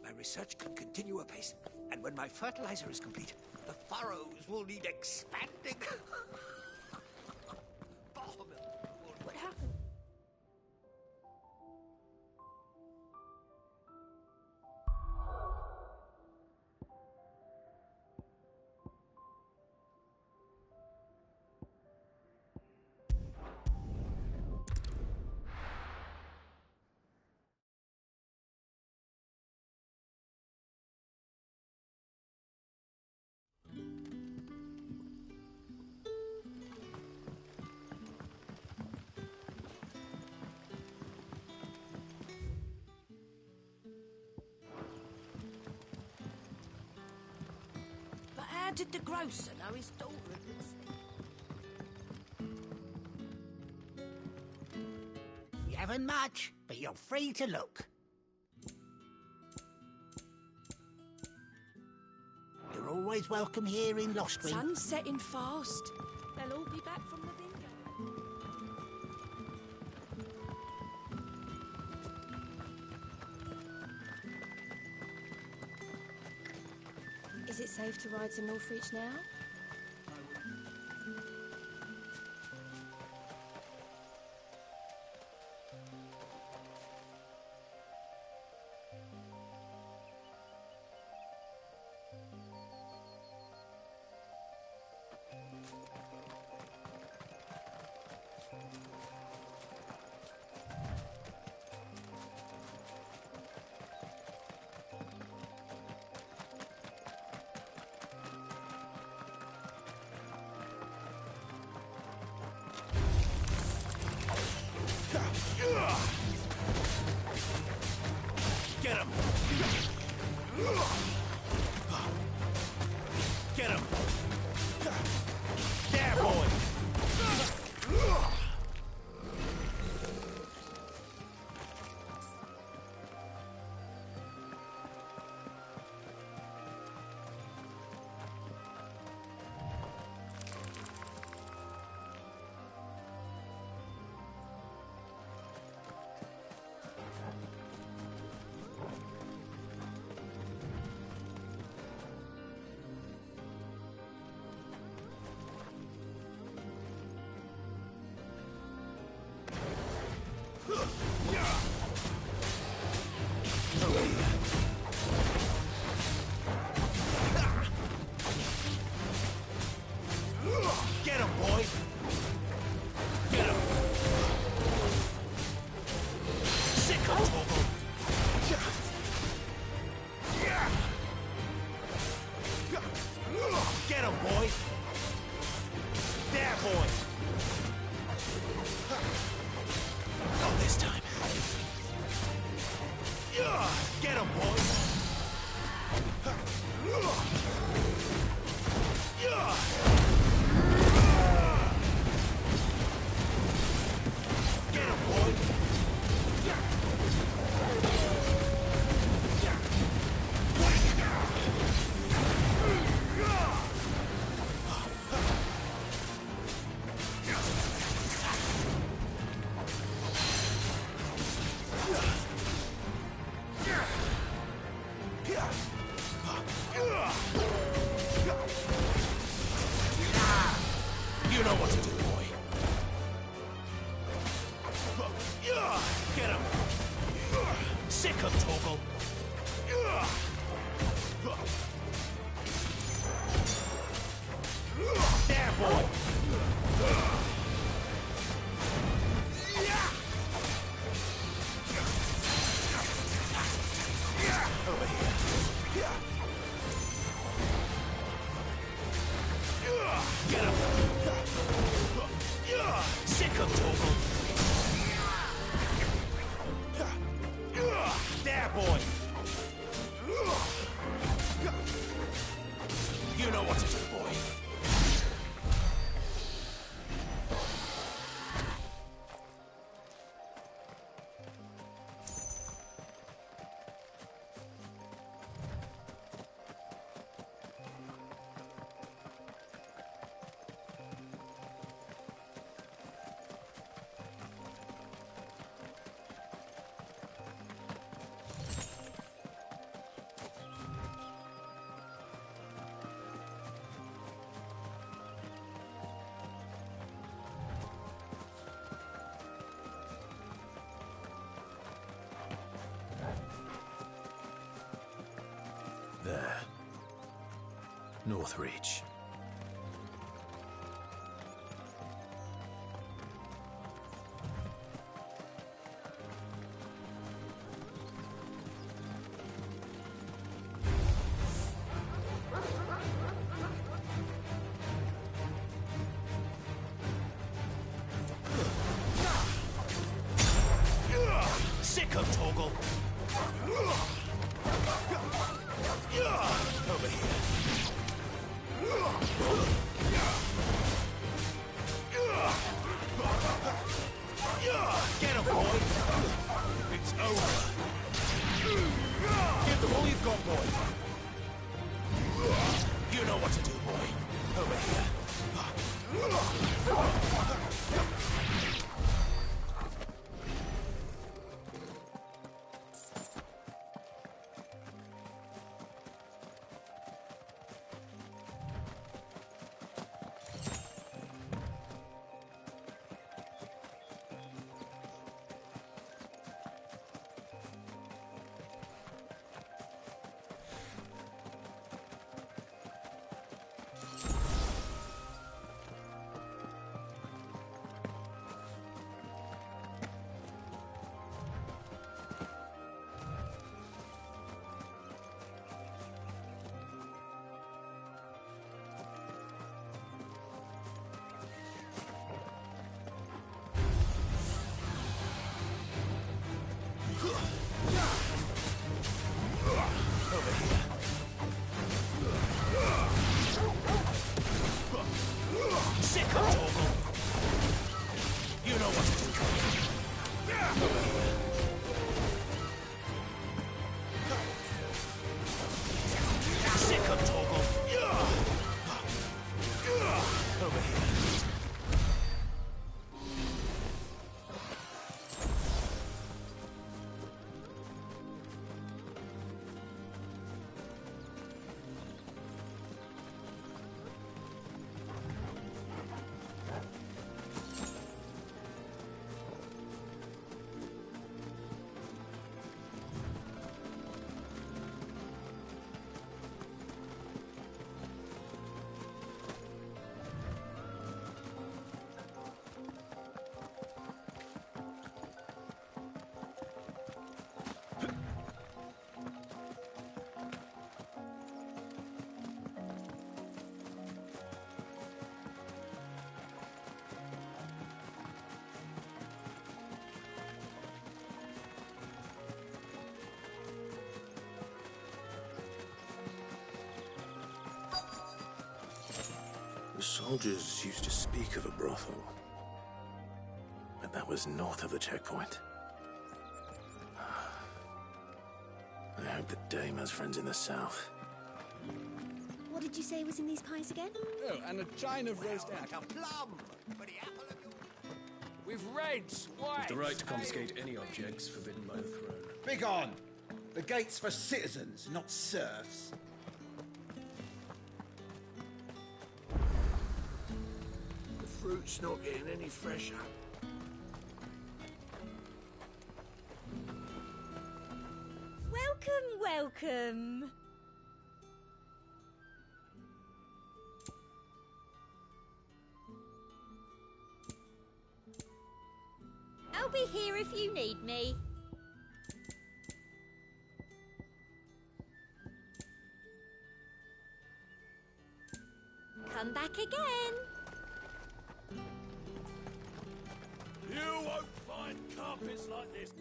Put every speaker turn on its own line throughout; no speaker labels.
my research can continue apace. And when my fertilizer is complete, the furrows will need expanding.
What happened? How did the grocer know his daughter had been sick?
We haven't much, but you're free to look. You're always welcome here in Lost Wing.
Sun's setting fast. They'll all be back from the vineyard. Is it safe to ride to Northreach now?
Get him! Get him! There, boy! Get him, boy! Get him! Sick of Togo! Get him, boy! There, boy! Not this time. Get him, boy! Get him, boy! You know what to do, boy. Get him! Sick of Togo! There, boy! Over here. Get him! Sick of Togo! There, boy! You know what to do, boy.
Northreach.
Sick of Torgal. Over here. Get him, boy. It's over. Give them all you've got, boy. You know what to do, boy. Over here.
The soldiers used to speak of a brothel, but that was north of the checkpoint. I hope that Dame has friends in the south.
What did you say was in these pies again?
Oh, and a chine of roast
Like a plum. But the apple of your...
with reds, white.
The right to confiscate any objects forbidden by the throne.
Begone! The gate's for citizens, not serfs.
The fruit's not getting any fresher.
Welcome, welcome. I'll be here if you need me. Come back again.
You won't find carpets like this.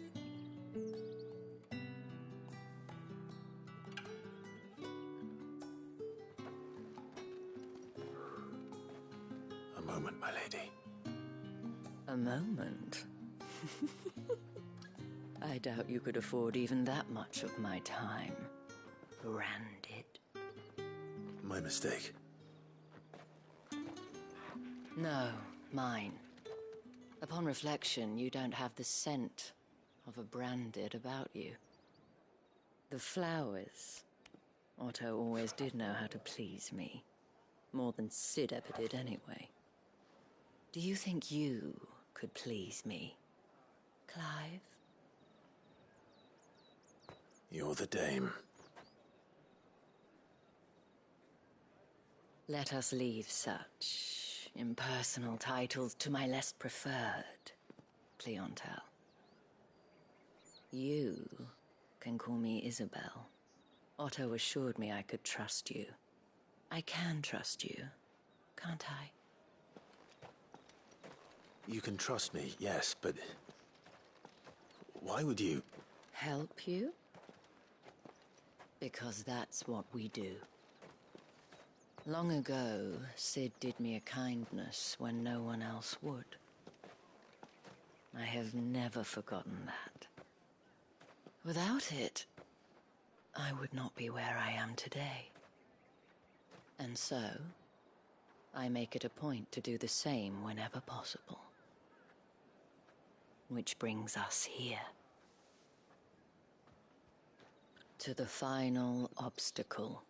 A moment, my lady.
A moment? I doubt you could afford even that much of my time. Branded.
My mistake.
No, mine. Upon reflection, you don't have the scent of a branded about you. The flowers. Otto always did know how to please me. More than Sid ever did anyway. Do you think you could please me, Clive?
You're the Dame.
Let us leave such impersonal titles to my less preferred clientele. You can call me Isabel. Otto assured me I could trust you. I can trust you, can't I?
You can trust me, yes, but... why would you...
Help you? Because that's what we do. Long ago, Sid did me a kindness when no one else would. I have never forgotten that. Without it, I would not be where I am today. And so, I make it a point to do the same whenever possible. Which brings us here. To the final obstacle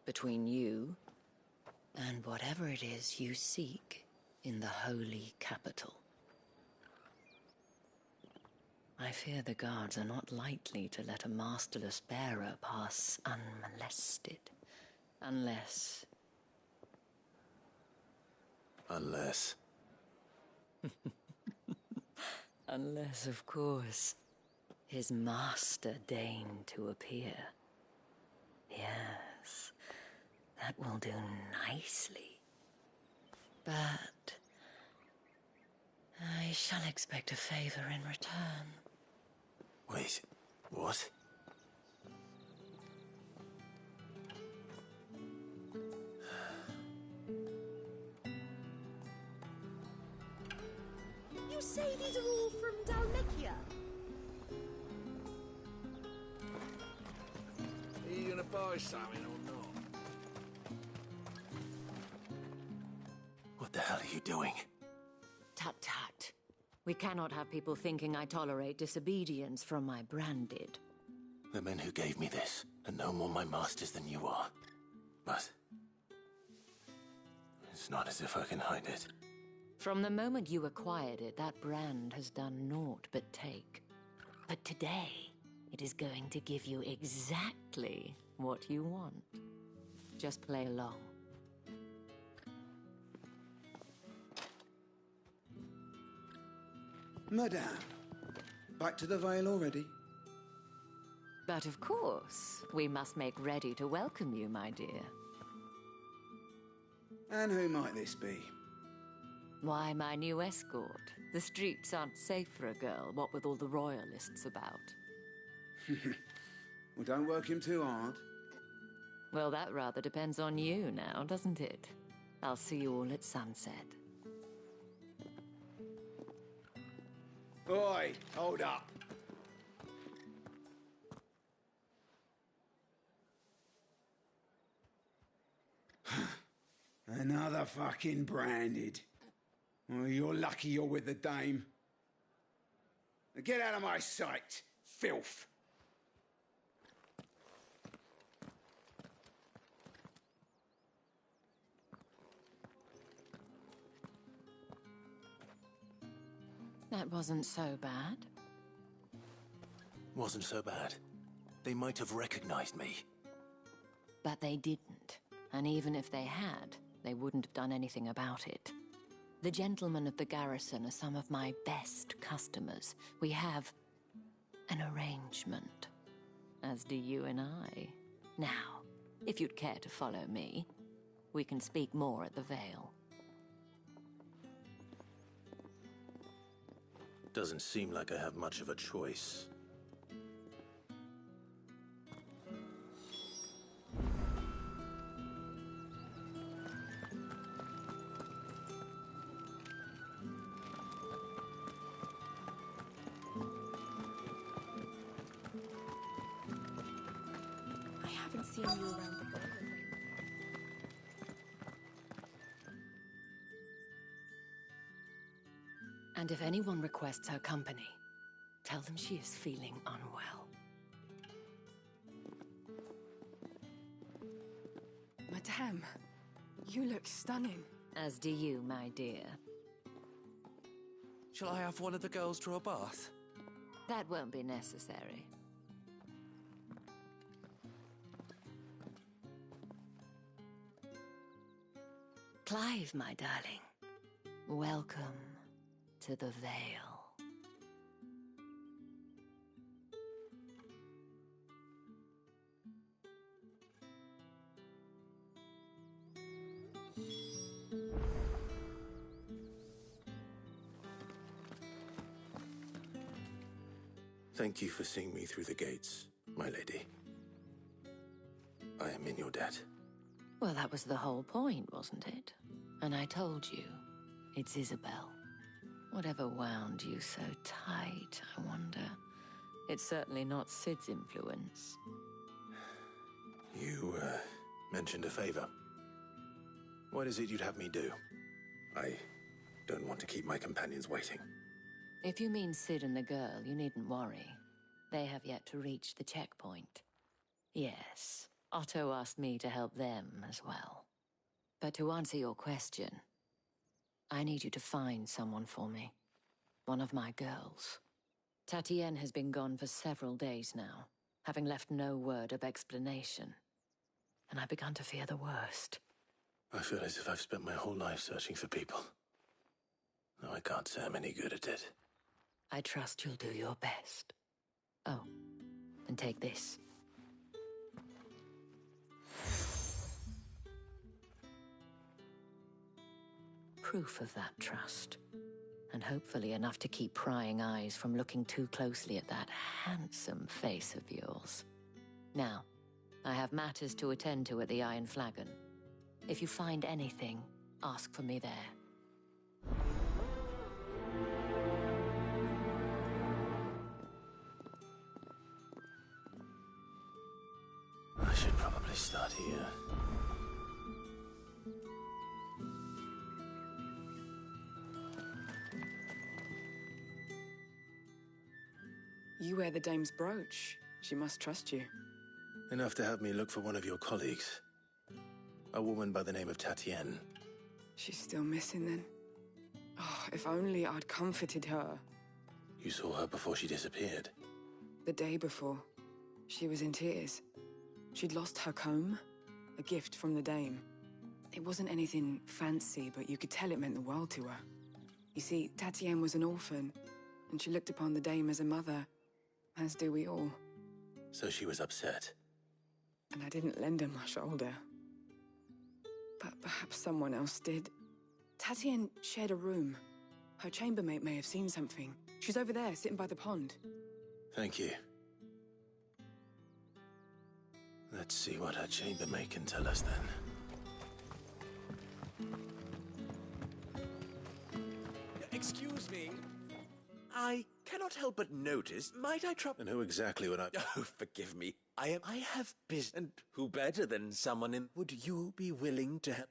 between you and whatever it is you seek in the holy capital. I fear the guards are not likely to let a masterless bearer pass unmolested. Unless...
Unless...
Unless, of course, his master deigned to appear. Yes, that will do nicely. But... I shall expect a favor in return.
Wait, what?
You say these are all from Dalmekia?
Are you gonna buy something or not?
What the hell are you doing?
Tut-tut. We cannot have people thinking I tolerate disobedience from my branded.
The men who gave me this are no more my masters than you are. But... it's not as if I can hide it.
From the moment you acquired it, that brand has done naught but take. But today, it is going to give you exactly what you want. Just play along.
Madame, back to the Vale already?
But of course, we must make ready to welcome you, my dear.
And who might this be?
Why, my new escort. The streets aren't safe for a girl, what with all the royalists about.
Well, don't work him too hard.
Well, that rather depends on you now, doesn't it? I'll see you all at sunset.
Oi, hold up. Another fucking branded. Oh, you're lucky you're with the dame. Now get out of my sight, filth.
That wasn't so bad.
Wasn't so bad. They might have recognized me.
But they didn't. And even if they had, they wouldn't have done anything about it. The gentlemen of the garrison are some of my best customers. We have an arrangement, as do you and I. Now, if you'd care to follow me, we can speak more at the Vale.
Doesn't seem like I have much of a choice.
I haven't seen you around the world.
And if anyone requests her company, tell them she is feeling unwell.
Madame, you look stunning.
As do you, my dear.
Shall I have one of the girls draw a bath?
That won't be necessary. Clive, my darling. Welcome to the Vale.
Thank you for seeing me through the gates, my lady. I am in your debt.
Well, that was the whole point, wasn't it? And I told you, it's Isabel. Whatever wound you so tight, I wonder. It's certainly not Sid's influence.
You, mentioned a favor. What is it you'd have me do? I don't want to keep my companions waiting.
If you mean Sid and the girl, you needn't worry. They have yet to reach the checkpoint. Yes, Otto asked me to help them as well. But to answer your question, I need you to find someone for me. One of my girls. Tatienne has been gone for several days now, having left no word of explanation. And I've begun to fear the worst.
I feel as if I've spent my whole life searching for people. Though I can't say I'm any good at it.
I trust you'll do your best. Oh, and take this. Proof of that trust. And hopefully enough to keep prying eyes from looking too closely at that handsome face of yours. Now, I have matters to attend to at the Iron Flagon. If you find anything, ask for me there.
I should probably start here.
You wear the dame's brooch. She must trust you.
Enough to have me look for one of your colleagues. A woman by the name of Tatienne.
She's still missing then. Oh, if only I'd comforted her.
You saw her before she disappeared.
The day before, she was in tears. She'd lost her comb, a gift from the dame. It wasn't anything fancy, but you could tell it meant the world to her. You see, Tatienne was an orphan, and she looked upon the dame as a mother, as do we all.
So she was upset.
And I didn't lend her my shoulder. But perhaps someone else did. Tatienne shared a room. Her chambermaid may have seen something. She's over there, sitting by the pond.
Thank you. Let's see what her chambermaid can tell us then.
Excuse me. I cannot help but notice. Might I trouble?
And who exactly would I...
Oh, forgive me. I have business. And who better than someone in... Would you be willing to help?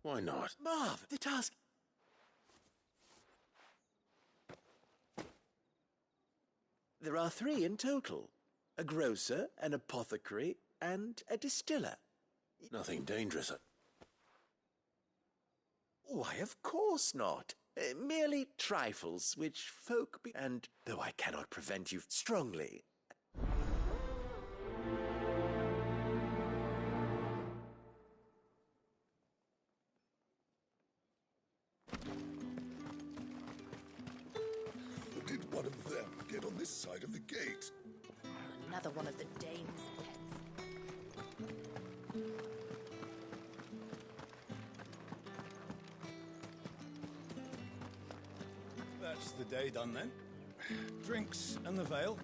Why not?
Marv, the task... There are 3 in total. A grocer, an apothecary, and a distiller.
Nothing dangerous.
Why, of course not. Merely trifles which folk be... And though I cannot prevent you strongly...
Did one of them get on this side of the gate?
Another one of the dame's pets.
That's the day done then. Drinks and the veil.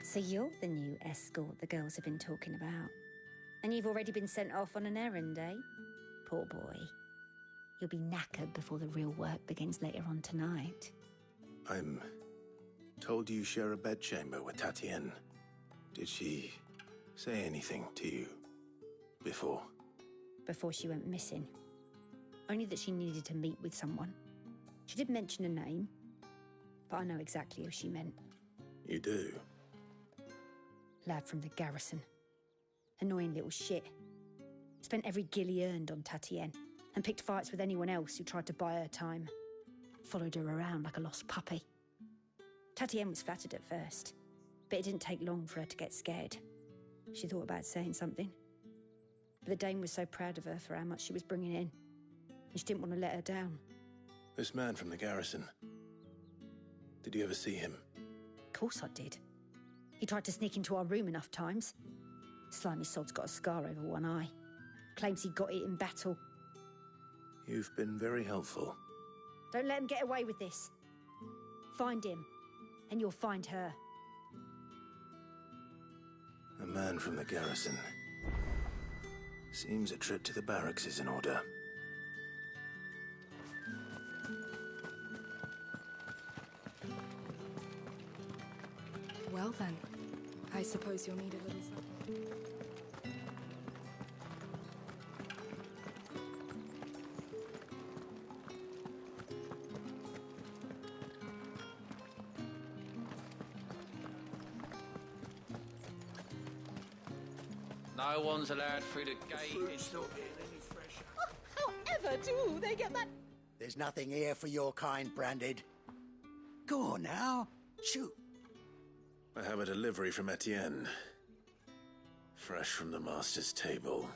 So you're the new escort the girls have been talking about. And you've already been sent off on an errand, eh? Poor boy. You'll be knackered before the real work begins later on tonight.
I'm told you share a bedchamber with Tatienne. Did she say anything to you before?
Before she went missing. Only that she needed to meet with someone. She did mention a name, but I know exactly who she meant.
You do?
Lad from the garrison. Annoying little shit. Spent every guil he earned on Tatienne and picked fights with anyone else who tried to buy her time. Followed her around like a lost puppy. Tatienne was flattered at first, but it didn't take long for her to get scared. She thought about saying something. But the Dame was so proud of her for how much she was bringing in, and she didn't want to let her down.
This man from the garrison. Did you ever see him?
Of course I did. He tried to sneak into our room enough times. Slimy sod's got a scar over one eye. Claims he got it in battle.
You've been very helpful.
Don't let him get away with this. Find him, and you'll find her.
A man from the garrison. Seems a trip to the barracks is in order.
Well then, I suppose you'll need a little something.
No one's allowed through the gate.
Fruit's not getting any fresher.
However do they get that?
There's nothing here for your kind, Branded. Go on now. Shoot.
I have a delivery from Etienne. Fresh from the master's table.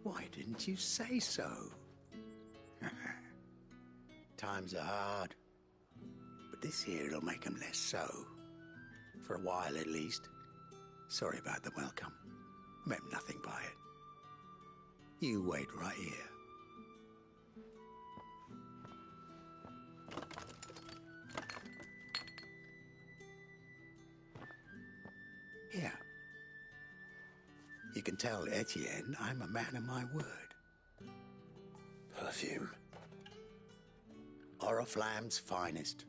Why didn't you say so? Times are hard. But this here'll make 'em less so. For a while, at least. Sorry about the welcome. Meant nothing by it. You wait right here. Here. You can tell Etienne I'm a man of my word.
Perfume.
Oriflamme's finest.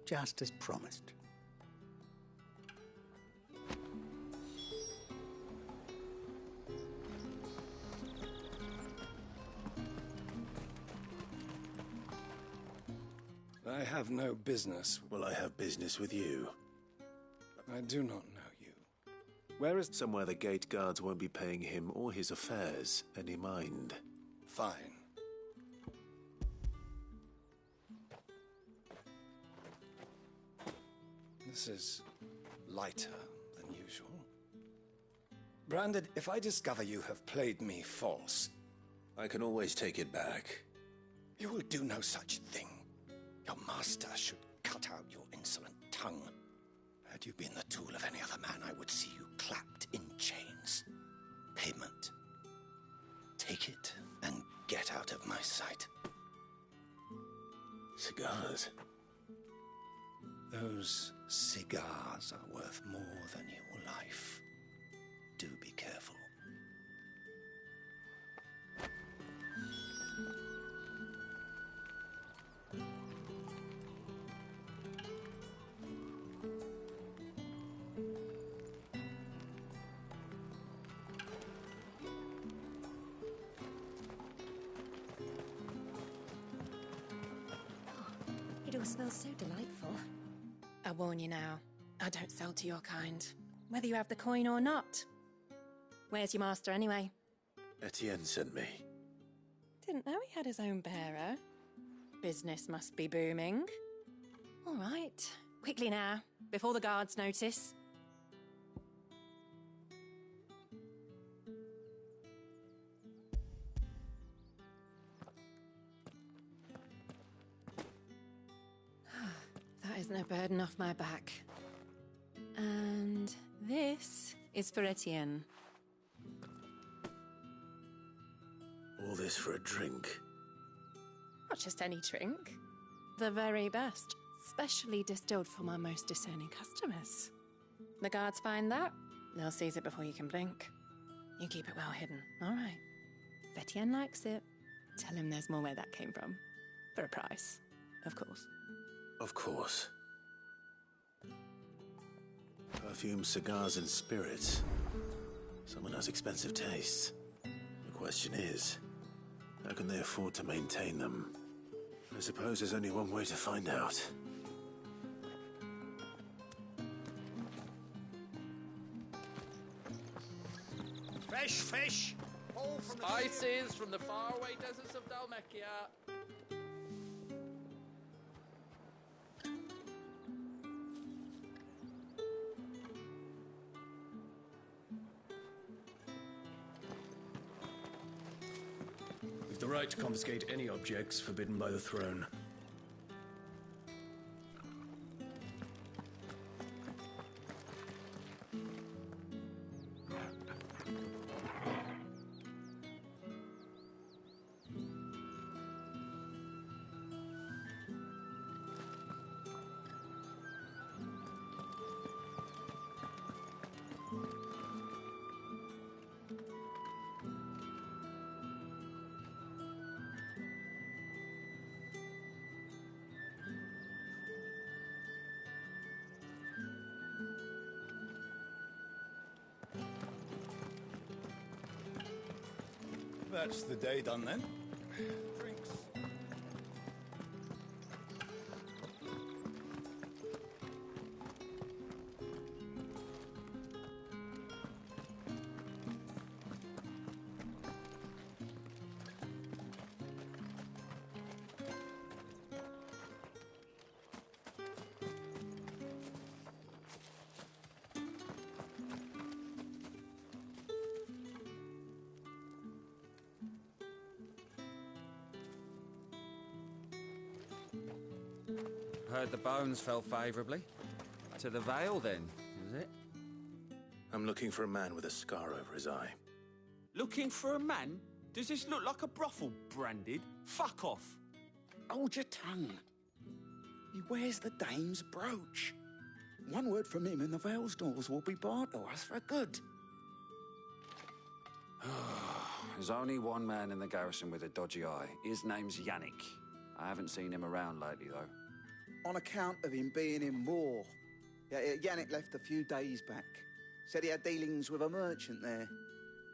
Just as promised.
I have no business.
Well, I have business with you.
I do not know you. Where is...
Somewhere the gate guards won't be paying him or his affairs any mind.
Fine. This is lighter than usual. Branded, if I discover you have played me false...
I can always take it back.
You will do no such thing. Your master should cut out your insolent tongue. Had you been the tool of any other man, I would see you clapped in chains. Payment. Take it and get out of my sight.
Cigars.
Those cigars are worth more than your life. Do be careful.
It all smells so delightful.
I warn you now, I don't sell to your kind, whether you have the coin or not. Where's your master anyway?
Etienne sent me.
Didn't know he had his own bearer. Business must be booming. All right, quickly now, before the guards notice. That is no burden off my back. And this is for Etienne.
All this for a drink.
Not just any drink. The very best, specially distilled for my most discerning customers. The guards find that, they'll seize it before you can blink. You keep it well hidden, all right? If Etienne likes it, tell him there's more where that came from. For a price, of course.
Of course. Perfume, cigars, and spirits. Someone has expensive tastes. The question is, How can they afford to maintain them? I suppose there's only one way to find out.
Fresh fish! All from the
Spices from the faraway deserts of Dalmekia.
We've the right to confiscate any objects forbidden by the throne.
That's the day done then. Drinks.
Heard the bones fell favourably. To the Vale, then, is it?
I'm looking for a man with a scar over his eye.
Looking for a man? Does this look like a brothel, Branded? Fuck off!
Hold your tongue. He wears the dame's brooch. One word from him and the Vale's doors will be barred to us for good.
There's only one man in the garrison with a dodgy eye. His name's Yannick. I haven't seen him around lately, though.
On account of him being in war. Yannick left a few days back. Said he had dealings with a merchant there.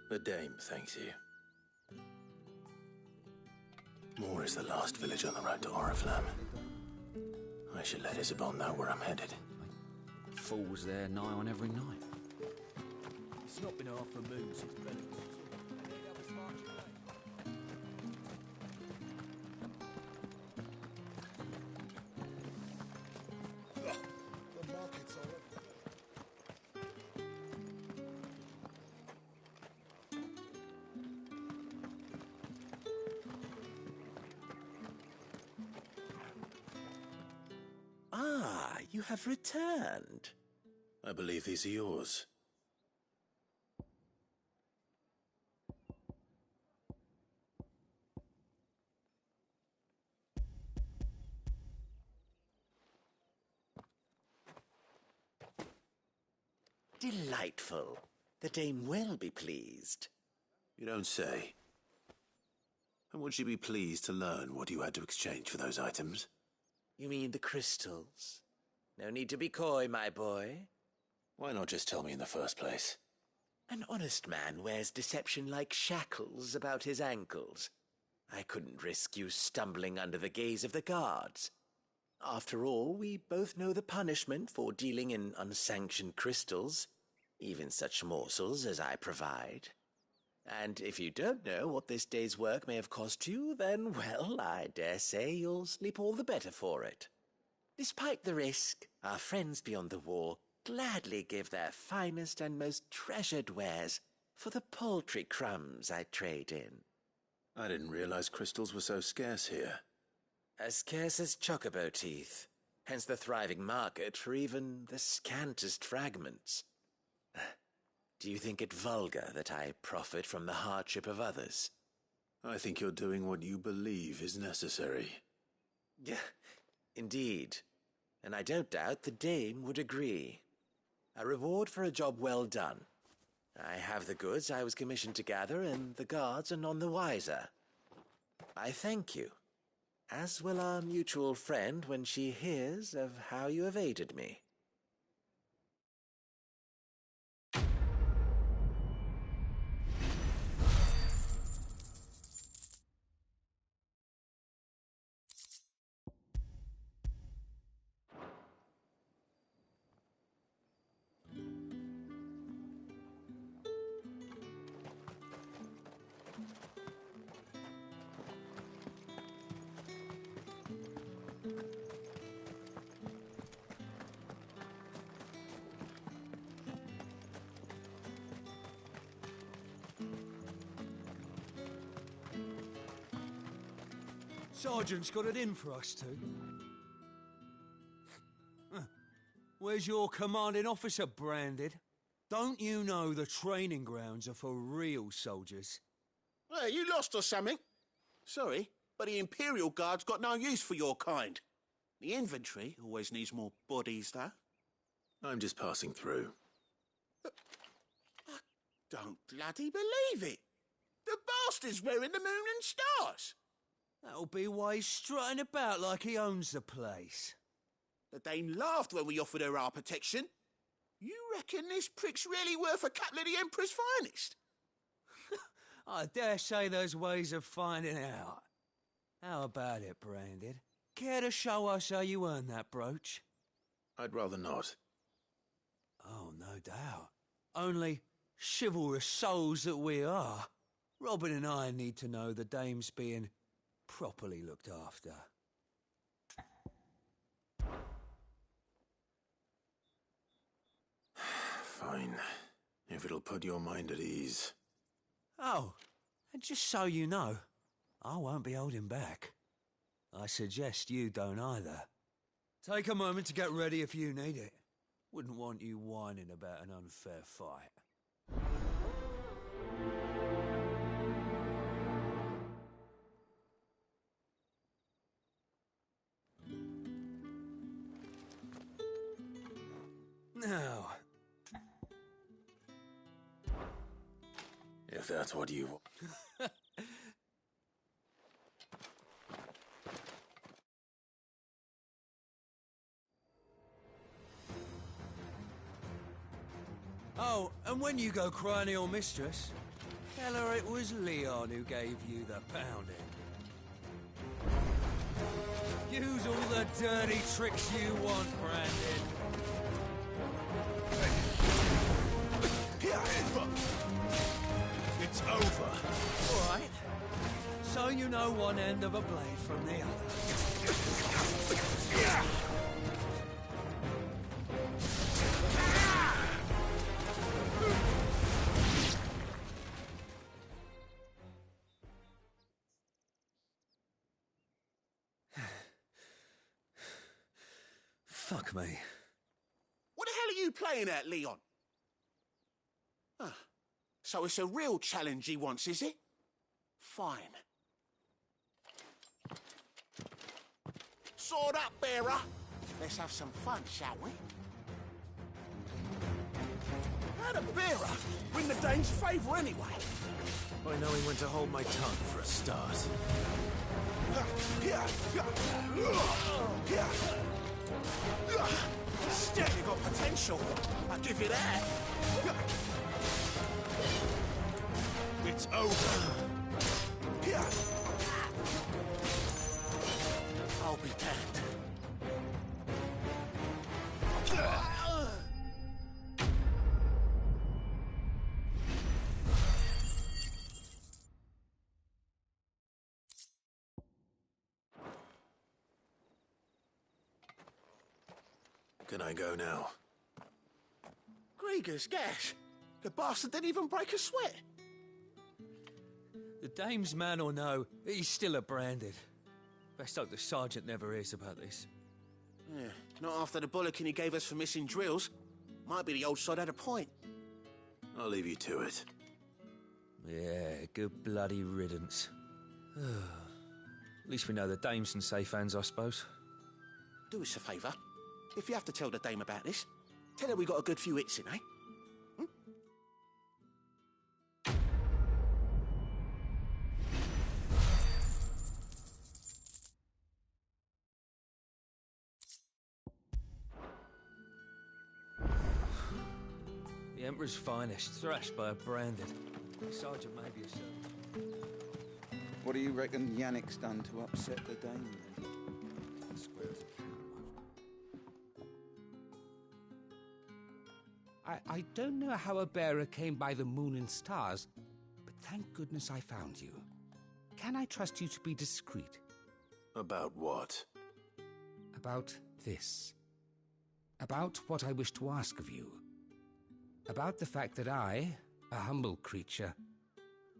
The dame thanks you. Moor is the last village on the road to Oriflamme. I should let Isabel know where I'm headed.
Fools there nigh on every night.
It's not been half a moon since Bennett.
The markets are everywhere.
Ah, you have returned.
I believe these are yours.
Delightful. The dame will be pleased.
You don't say. And would she be pleased to learn what you had to exchange for those items?
You mean the crystals? No need to be coy, my boy.
Why not just tell me in the first place?
An honest man wears deception like shackles about his ankles. I couldn't risk you stumbling under the gaze of the guards. After all, we both know the punishment for dealing in unsanctioned crystals, even such morsels as I provide. And if you don't know what this day's work may have cost you, then, well, I dare say you'll sleep all the better for it. Despite the risk, our friends beyond the wall gladly give their finest and most treasured wares for the paltry crumbs I trade in.
I didn't realize crystals were so scarce here.
As scarce as chocobo teeth, hence the thriving market for even the scantest fragments. Do you think it vulgar that I profit from the hardship of others?
I think you're doing what you believe is necessary.
Yeah, indeed. And I don't doubt the dame would agree. A reward for a job well done. I have the goods I was commissioned to gather, and the guards are none the wiser. I thank you, as will our mutual friend when she hears of how you have aided me.
Sergeant's got it in for us two. Where's your commanding officer, Branded? Don't you know the training grounds are for real soldiers?
Hey, you lost or something? Sorry, but the Imperial Guard's got no use for your kind. The infantry always needs more bodies, though.
I'm just passing through.
I don't bloody believe it. The bastard's wearing the moon and stars.
That'll be why he's strutting about like he owns the place.
The dame laughed when we offered her our protection. You reckon this prick's really worth a couple of the Emperor's finest?
I dare say there's ways of finding out. How about it, Branded? Care to show us how you earned that brooch?
I'd rather not.
Oh, no doubt. Only chivalrous souls that we are, Robin and I need to know the dame's being properly looked after.
Fine. If it'll put your mind at ease.
Oh, and just so you know, I won't be holding back. I suggest you don't either. Take a moment to get ready if you need it. Wouldn't want you whining about an unfair fight. Now,
if that's what you...
Oh, and when you go crying to your mistress, tell her it was Leon who gave you the pounding. Use all the dirty tricks you want, Brandon.
It's over.
All right. So you know one end of a blade from the other. Fuck me.
What the hell are you playing at, Leon? Ah, so it's a real challenge he wants, is it? Fine. Sword up, bearer. Let's have some fun, shall we? How'd a bearer win the Dane's favour anyway?
I know he went to hold my tongue for a start.
Still, you got potential. I'll give you that. It's over. I'll be damned.
Can I go now?
Grieger's gas. The bastard didn't even break a sweat.
The dame's man or no, he's still a Branded. Best hope the sergeant never hears about this.
Yeah, not after the bollocking he gave us for missing drills. Might be the old sod had a point.
I'll leave you to it.
Yeah, good bloody riddance. At least we know the dame's in safe hands, I suppose.
Do us a favour. If you have to tell the dame about this, tell her we got a good few hits in, eh?
The Emperor's finest, thrashed by a Branded. Sergeant may be a servant.
What do you reckon Yannick's done to upset the dame, then?
I don't know how a bearer came by the moon and stars, but thank goodness I found you. Can I trust you to be discreet?
About what?
About this. About what I wish to ask of you. About the fact that I, a humble creature,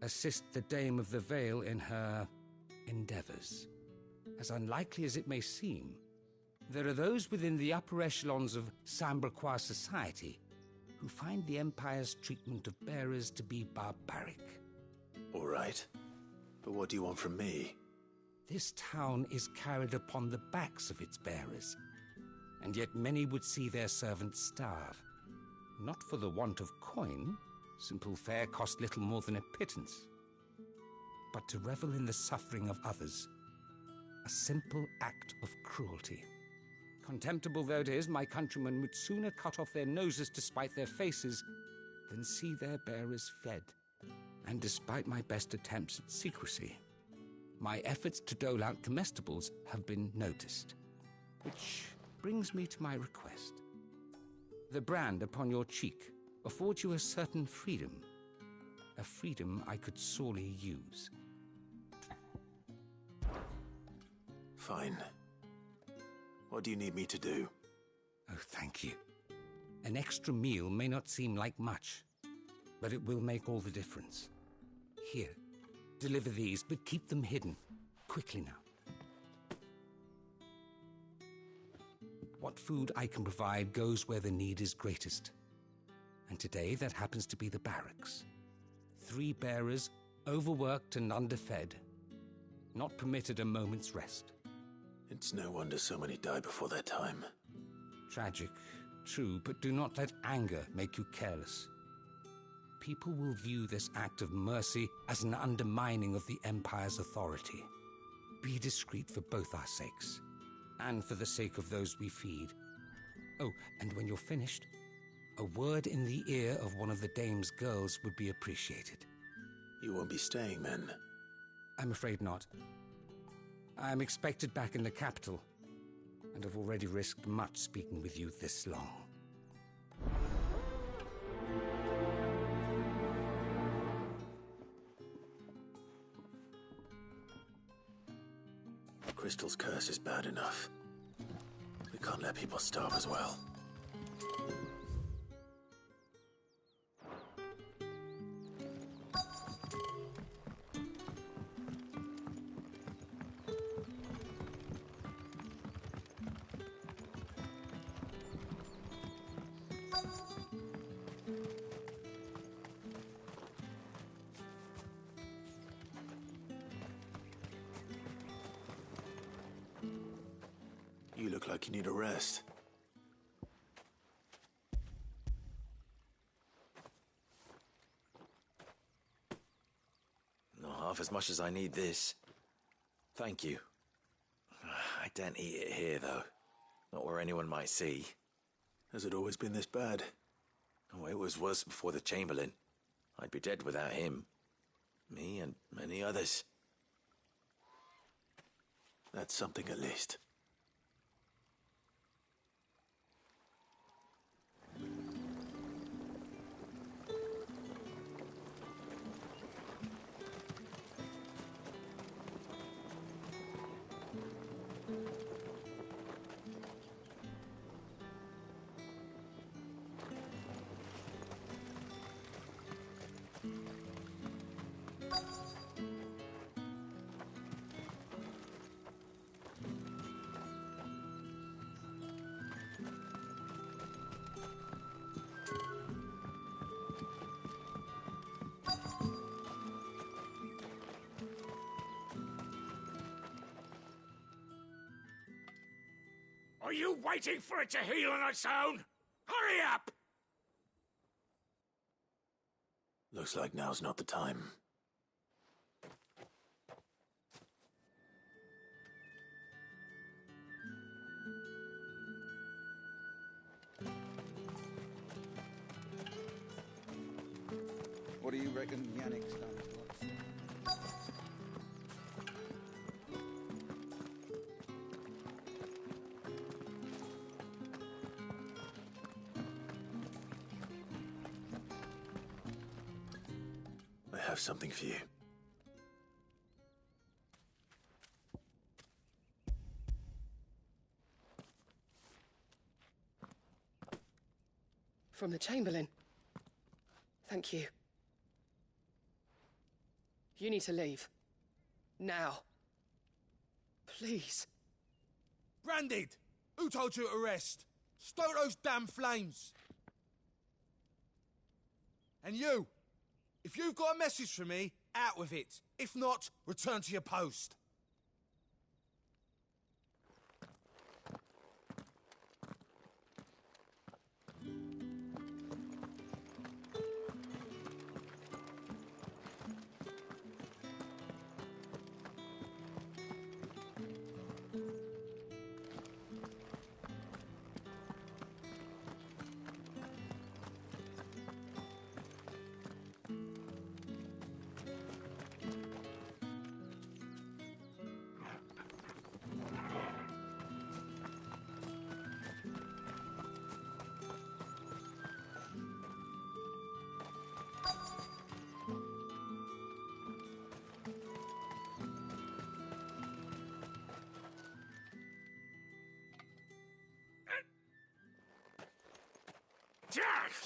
assist the Dame of the Vale in her endeavors. as unlikely as it may seem, there are those within the upper echelons of Sambraquois society who find the Empire's treatment of bearers to be barbaric.
All right. But what do you want from me?
This town is carried upon the backs of its bearers, and yet many would see their servants starve. Not for the want of coin, simple fare cost little more than a pittance, but to revel in the suffering of others, a simple act of cruelty. Contemptible though it is, my countrymen would sooner cut off their noses to spite their faces than see their bearers fed. And despite my best attempts at secrecy, my efforts to dole out comestibles have been noticed. Which brings me to my request. The brand upon your cheek affords you a certain freedom. A freedom I could sorely use.
Fine. What do you need me to do?
Oh, thank you. An extra meal may not seem like much, but it will make all the difference. Here, deliver these, but keep them hidden. Quickly now. What food I can provide goes where the need is greatest. And today that happens to be the barracks. 3 bearers, overworked and underfed, not permitted a moment's rest.
It's no wonder so many die before their time.
Tragic, true, but do not let anger make you careless. People will view this act of mercy as an undermining of the Empire's authority. Be discreet for both our sakes, and for the sake of those we feed. Oh, and when you're finished, a word in the ear of one of the dame's girls would be appreciated.
You won't be staying, then?
I'm afraid not. I am expected back in the capital, and have already risked much speaking with you this long.
Crystal's curse is bad enough. We can't let people starve as well. You look like you need a rest.
Not half as much as I need this. Thank you. I daren't eat it here, though. Not where anyone might see.
Has it always been this bad?
Oh, it was worse before the Chamberlain. I'd be dead without him. Me and many others.
That's something at least.
Are you waiting for it to heal on its own? Hurry up!
Looks like now's not the time.
What do you reckon Yannick's done?
I have something for you.
From the Chamberlain. Thank you. You need to leave. Now.
Please. Branded! Who told you to rest? Stoke those damn flames! And you! If you've got a message for me, out with it. If not, return to your post.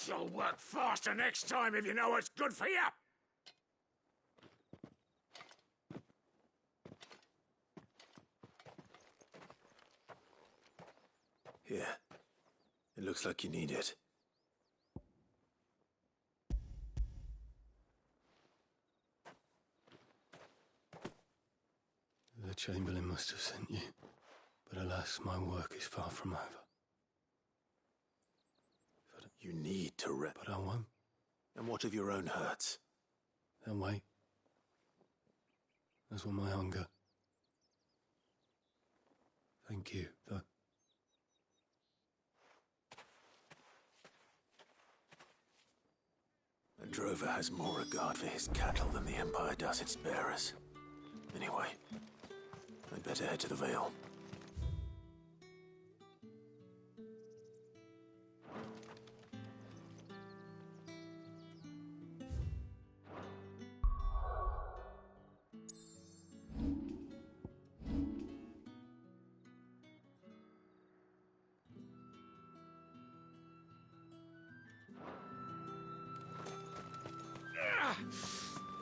You'll work faster next time if you know what's good for you.
Here. It looks like you need it.
The Chamberlain must have sent you, but alas, my work is far from over.
You need to rest.
But I won't.
And what of your own hurts?
They'll wait. As will my hunger. Thank you, though.
A drover has more regard for his cattle than the Empire does its bearers. Anyway, I'd better head to the Vale.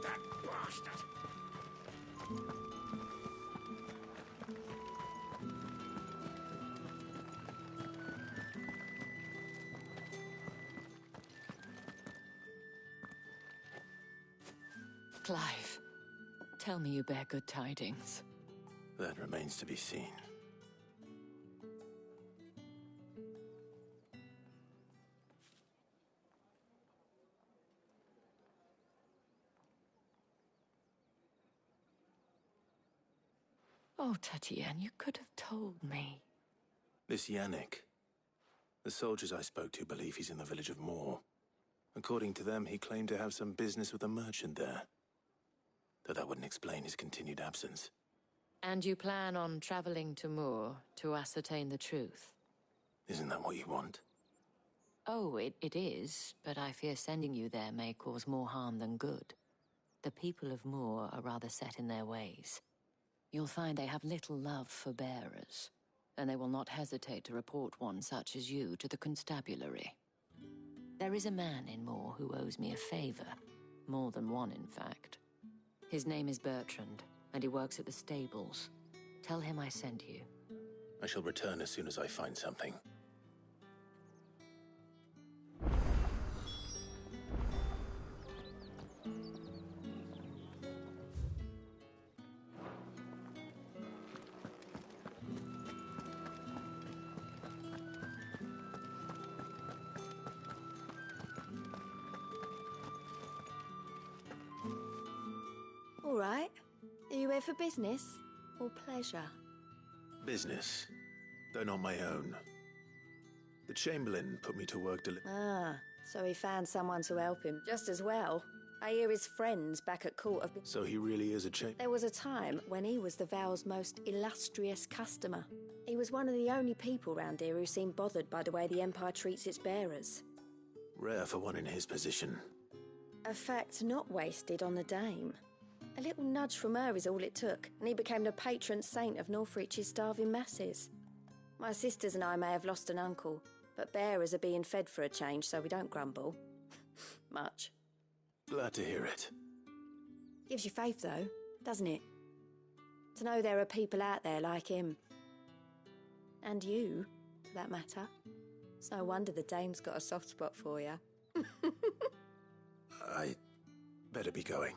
That bastard!
Clive, tell me you bear good tidings.
That remains to be seen.
Oh, Tatienne, you could have told me.
This Yannick. The soldiers I spoke to believe he's in the village of Moor. According to them, he claimed to have some business with a merchant there. Though that wouldn't explain his continued absence.
And you plan on traveling to Moor to ascertain the truth?
Isn't that what you want?
Oh, it is, but I fear sending you there may cause more harm than good. The people of Moor are rather set in their ways. You'll find they have little love for bearers, and they will not hesitate to report one such as you to the constabulary. There is a man in Moor who owes me a favor. More than one, in fact. His name is Bertrand, and he works at the stables. Tell him I sent you.
I shall return as soon as I find something.
All right. Are you here for business or pleasure?
Business, though not my own. The Chamberlain put me to work
Ah, so he found someone to help him. Just as well. I hear his friends back at court have been...
So he really is a
There was a time when he was the Vale's most illustrious customer. He was one of the only people round here who seemed bothered by the way the Empire treats its bearers.
Rare for one in his position.
A fact not wasted on the dame. A little nudge from her is all it took, and he became the patron saint of Northreach's starving masses. My sisters and I may have lost an uncle, but bearers are being fed for a change, so we don't grumble. Much.
Glad to hear it.
Gives you faith, though, doesn't it? To know there are people out there like him. And you, for that matter. It's no wonder the dame's got a soft spot for you.
I better be going.